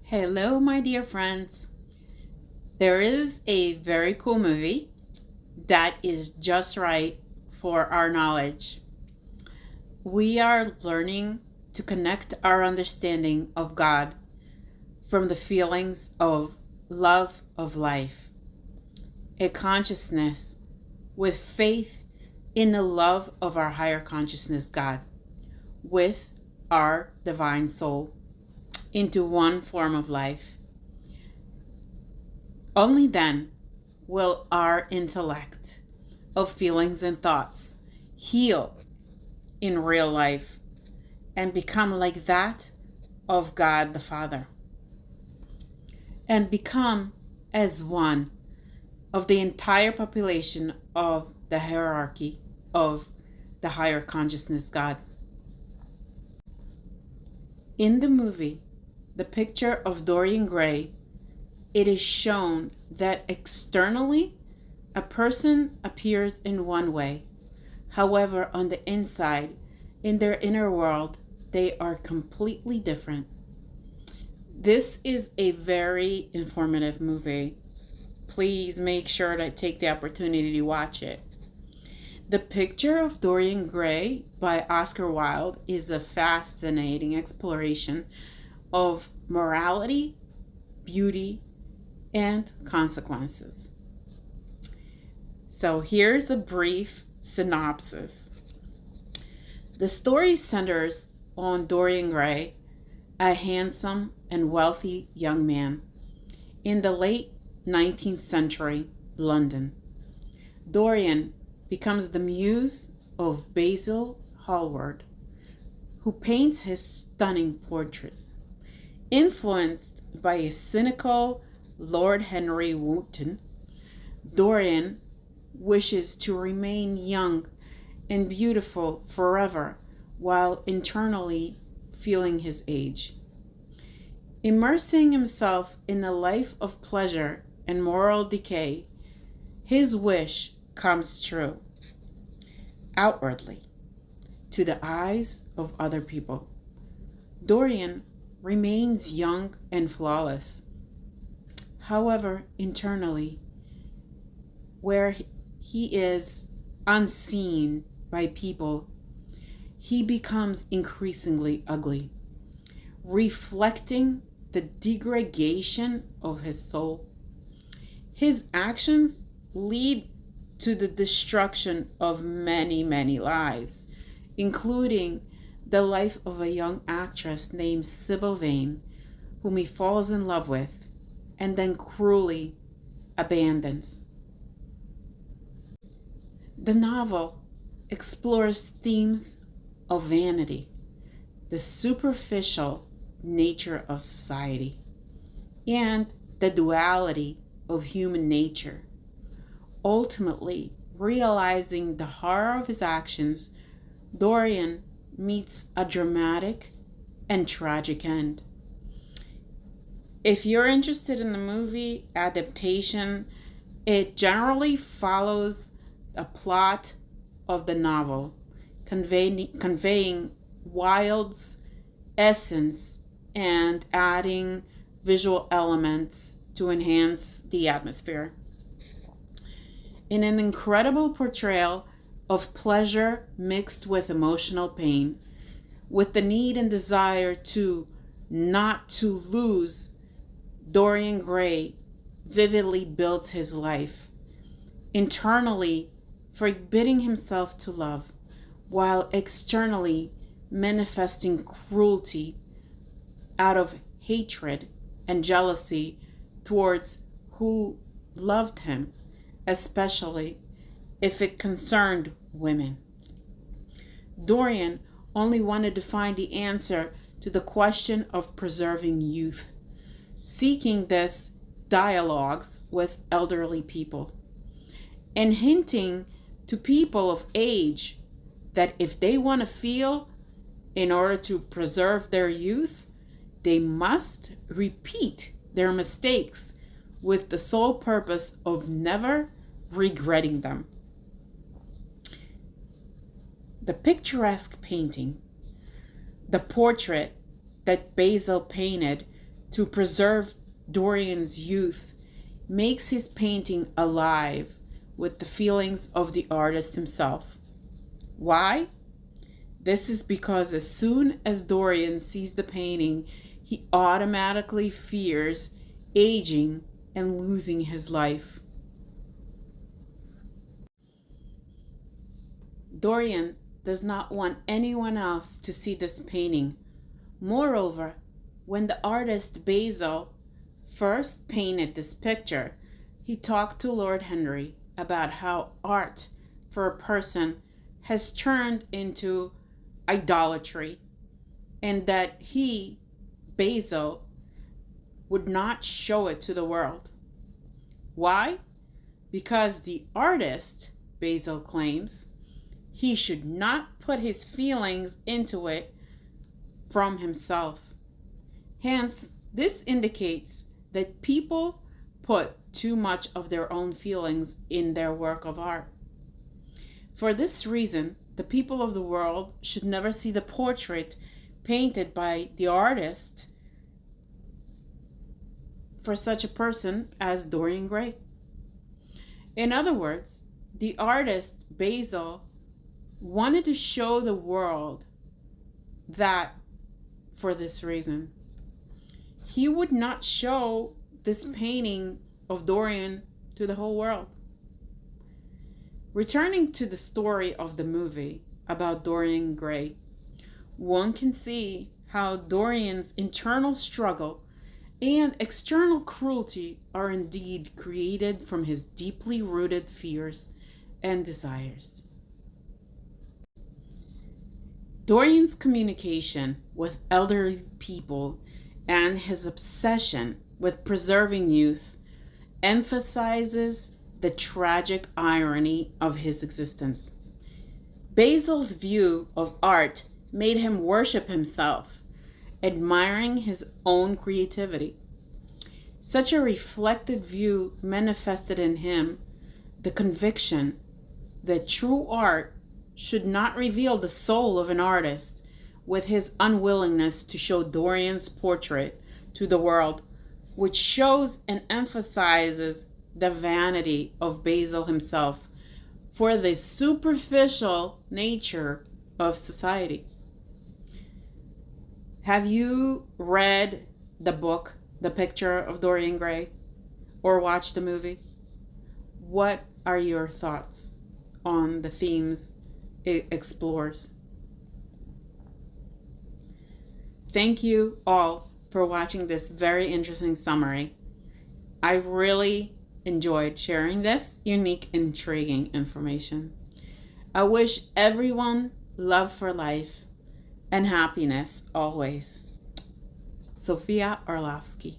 Hello, my dear friends. There is a very cool movie that is just right for our knowledge. We are learning to connect our understanding of God from the feelings of love of life, a consciousness with faith in the love of our higher consciousness, God, with our divine soul into one form of life. Only then will our intellect of feelings and thoughts heal in real life and become like that of God the Father, and become as one of the entire population of the hierarchy of the higher consciousness God. In the movie, The Picture of Dorian Gray, it is shown that externally a person appears in one way. However, on the inside, in their inner world, they are completely different. This is a very informative movie. Please make sure to take the opportunity to watch it. The Picture of Dorian Gray by Oscar Wilde is a fascinating exploration of morality, beauty, and consequences. So here's a brief synopsis. The story centers on Dorian Gray, a handsome and wealthy young man in the late 19th century London. Dorian becomes the muse of Basil Hallward, who paints his stunning portrait. Influenced by a cynical Lord Henry Wotton, Dorian wishes to remain young and beautiful forever while internally feeling his age. Immersing himself in a life of pleasure and moral decay, his wish comes true. Outwardly, to the eyes of other people, Dorian remains young and flawless. However, internally, where he is unseen by people, he becomes increasingly ugly, reflecting the degradation of his soul. His actions lead to the destruction of many, many lives, including the life of a young actress named Sybil Vane, whom he falls in love with and then cruelly abandons. The novel explores themes of vanity, the superficial nature of society, and the duality of human nature. Ultimately, realizing the horror of his actions, Dorian meets a dramatic and tragic end. If you're interested in the movie adaptation, it generally follows a plot of the novel, conveying Wilde's essence and adding visual elements to enhance the atmosphere. In an incredible portrayal of pleasure mixed with emotional pain, with the need and desire not to lose, Dorian Gray vividly builds his life, internally forbidding himself to love, while externally manifesting cruelty out of hatred and jealousy towards who loved him, especially if it concerned women. Dorian only wanted to find the answer to the question of preserving youth, seeking this dialogues with elderly people, and hinting to people of age that if they want to feel in order to preserve their youth, they must repeat their mistakes with the sole purpose of never regretting them. The picturesque painting, the portrait that Basil painted to preserve Dorian's youth makes his painting alive with the feelings of the artist himself. Why? This is because as soon as Dorian sees the painting, he automatically fears aging and losing his life. Dorian does not want anyone else to see this painting. Moreover, when the artist Basil first painted this picture, he talked to Lord Henry about how art for a person has turned into idolatry, and that he, Basil, would not show it to the world. Why? Because the artist, Basil claims, he should not put his feelings into it from himself. Hence, this indicates that people put too much of their own feelings in their work of art. For this reason, the people of the world should never see the portrait painted by the artist for such a person as Dorian Gray. In other words, the artist Basil wanted to show the world that for this reason, he would not show this painting of Dorian to the whole world. Returning to the story of the movie about Dorian Gray, one can see how Dorian's internal struggle and external cruelty are indeed created from his deeply rooted fears and desires. Dorian's communication with elderly people and his obsession with preserving youth emphasizes the tragic irony of his existence. Basil's view of art made him worship himself, admiring his own creativity. Such a reflected view manifested in him the conviction that true art should not reveal the soul of an artist, with his unwillingness to show Dorian's portrait to the world, which shows and emphasizes the vanity of Basil himself for the superficial nature of society. Have you read the book, The Picture of Dorian Gray, or watched the movie? What are your thoughts on the themes it explores? Thank you all for watching this very interesting summary. I really enjoyed sharing this unique, intriguing information. I wish everyone love for life and happiness always. Sophia Orlovsky.